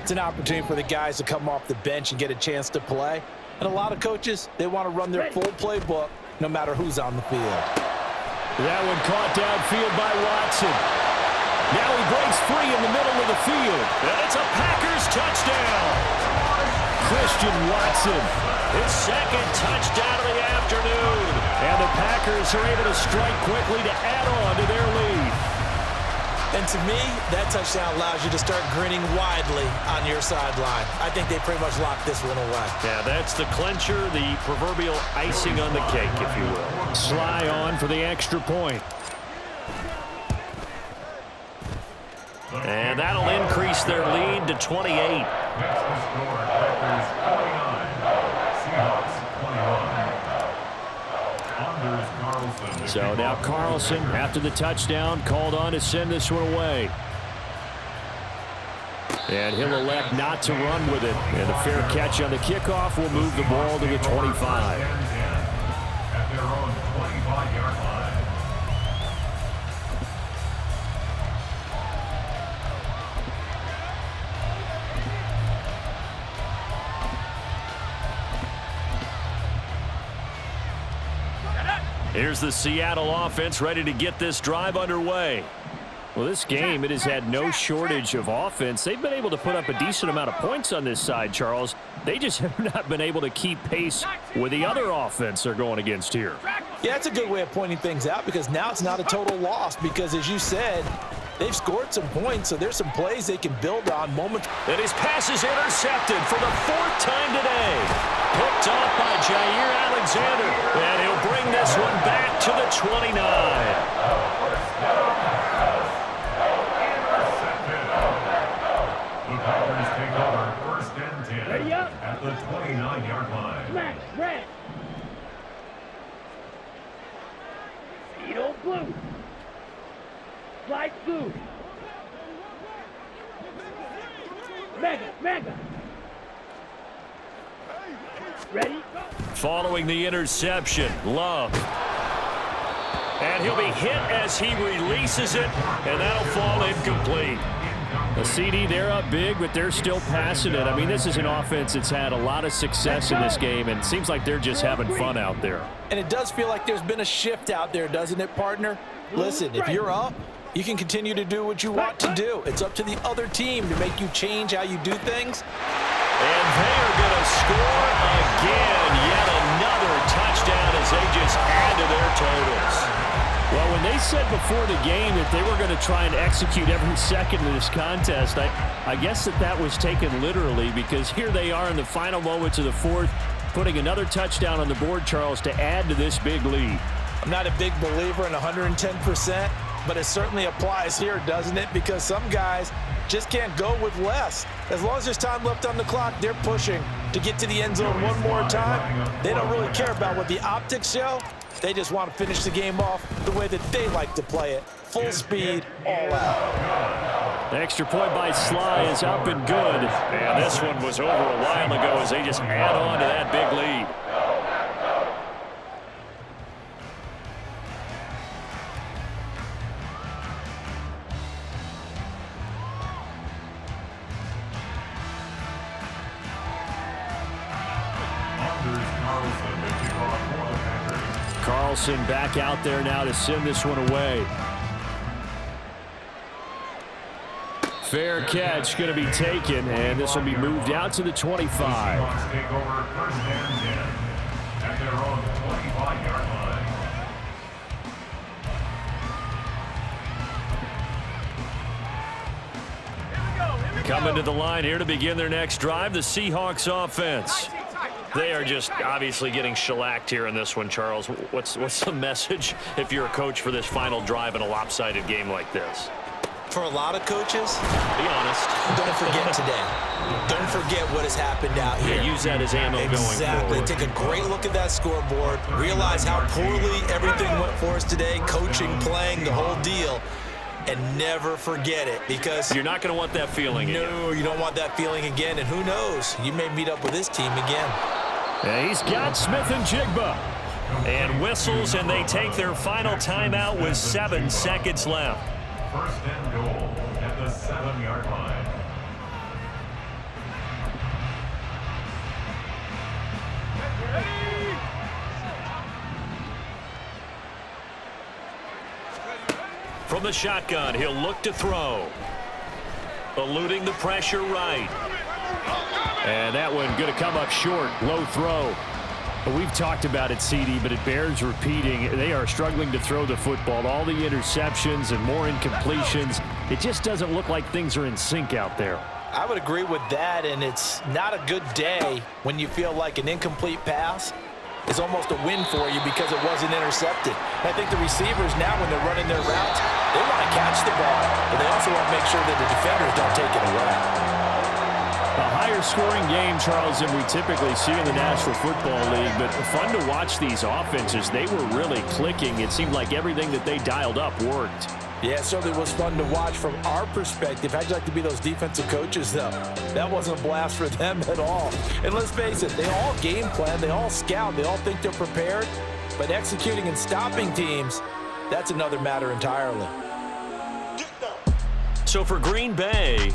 Speaker 2: it's an opportunity for the guys to come off the bench and get a chance to play. And a lot of coaches, they want to run their full playbook no matter who's on the field.
Speaker 1: That one caught downfield by Watson. Now he breaks free in the middle of the field.
Speaker 5: And it's a Packers touchdown.
Speaker 1: Christian Watson.
Speaker 5: His second touchdown of the afternoon.
Speaker 1: And the Packers are able to strike quickly to add on to their lead.
Speaker 2: And to me, that touchdown allows you to start grinning widely on your sideline. I think they pretty much locked this one away.
Speaker 5: Yeah, that's the clincher, the proverbial icing on the cake, if you will.
Speaker 1: Sly on for the extra point.
Speaker 5: And that'll increase their lead to 28.
Speaker 3: Next to score, Packers 29. Seahawks 21. Anders Carlson.
Speaker 1: So now Carlson, after the touchdown, called on to send this one away. And he'll elect not to run with it. And a fair catch on the kickoff will move the ball to the 25.
Speaker 3: At their own 25-yard line.
Speaker 5: Here's the Seattle offense ready to get this drive underway.
Speaker 1: Well, this game, it has had no shortage of offense. They've been able to put up a decent amount of points on this side, Charles. They just have not been able to keep pace with the other offense they're going against here.
Speaker 2: Yeah, that's a good way of pointing things out because now it's not a total loss because, as you said, they've scored some points, so there's some plays they can build on moments.
Speaker 5: And his pass is intercepted for the 4th time today. Picked off by Jair Alexander. And he'll bring this one back to the 29.
Speaker 3: Take over 1st and 10
Speaker 4: Ready up.
Speaker 3: at the 29-yard line.
Speaker 4: Smash, red. Speedo blue. Slide blue. Mega. Ready?
Speaker 5: Following the interception, Love. And he'll be hit as he releases it, and that'll fall incomplete.
Speaker 1: The CD, they're up big, but they're still passing it. I mean, this is an offense that's had a lot of success in this game, and it seems like they're just having fun out there.
Speaker 2: And it does feel like there's been a shift out there, doesn't it, partner? Listen, if you're up, you can continue to do what you want to do. It's up to the other team to make you change how you do things.
Speaker 5: And they are going to score again. Yet another touchdown as they just add to their totals.
Speaker 1: Well, when they said before the game that they were going to try and execute every second of this contest, I guess that was taken literally because here they are in the final moments of the 4th, putting another touchdown on the board, Charles, to add to this big lead.
Speaker 2: I'm not a big believer in 110%, but it certainly applies here, doesn't it? Because some guys just can't go with less. As long as there's time left on the clock, they're pushing to get to the end zone one more time. They don't really care about what the optics show. They just want to finish the game off the way that they like to play it. Full speed, all out.
Speaker 1: The extra point by Sly is up and good.
Speaker 5: And this one was over a while ago as they just add on to that big lead.
Speaker 1: Carlson back out there now to send this one away. Fair catch going to be taken, and this will be moved out to the 25.
Speaker 3: Seahawks take over 1st and 10 at their own 25-yard line.
Speaker 5: Coming to the line here to begin their next drive, the Seahawks offense. They are just obviously getting shellacked here in this one, Charles. What's the message if you're a coach for this final drive in a lopsided game like this?
Speaker 2: For a lot of coaches,
Speaker 5: Be honest.
Speaker 2: don't forget today. Don't forget what has happened out here.
Speaker 5: Yeah, use that as ammo going
Speaker 2: Exactly.
Speaker 5: forward.
Speaker 2: Take a great look at that scoreboard. Realize how poorly everything went for us today. Coaching, playing, the whole deal. And never forget it because
Speaker 5: You're not going to want that feeling again.
Speaker 2: no, you don't want that feeling again. And who knows? You may meet up with this team again.
Speaker 1: And he's got Smith and Jigba.
Speaker 5: And whistles, and they take their final timeout with 7 seconds left.
Speaker 3: 1st and goal at the 7-yard line.
Speaker 5: From the shotgun, he'll look to throw. Eluding the pressure right.
Speaker 1: And that one going to come up short. Low throw. We've talked about it, CD, but it bears repeating. They are struggling to throw the football. All the interceptions and more incompletions. It just doesn't look like things are in sync out there.
Speaker 2: I would agree with that, and it's not a good day when you feel like an incomplete pass is almost a win for you because it wasn't intercepted. And I think the receivers now, when they're running their routes, they want to catch the ball, but they also want to make sure that the defenders don't take it away.
Speaker 1: A higher scoring game, Charles, than we typically see in the National Football League, but fun to watch these offenses. They were really clicking. It seemed like everything that they dialed up worked.
Speaker 2: Yeah, it certainly was fun to watch from our perspective. How'd you like to be those defensive coaches, though? That wasn't a blast for them at all. And let's face it, they all game plan, they all scout, they all think they're prepared. But executing and stopping teams, that's another matter entirely.
Speaker 5: So for Green Bay,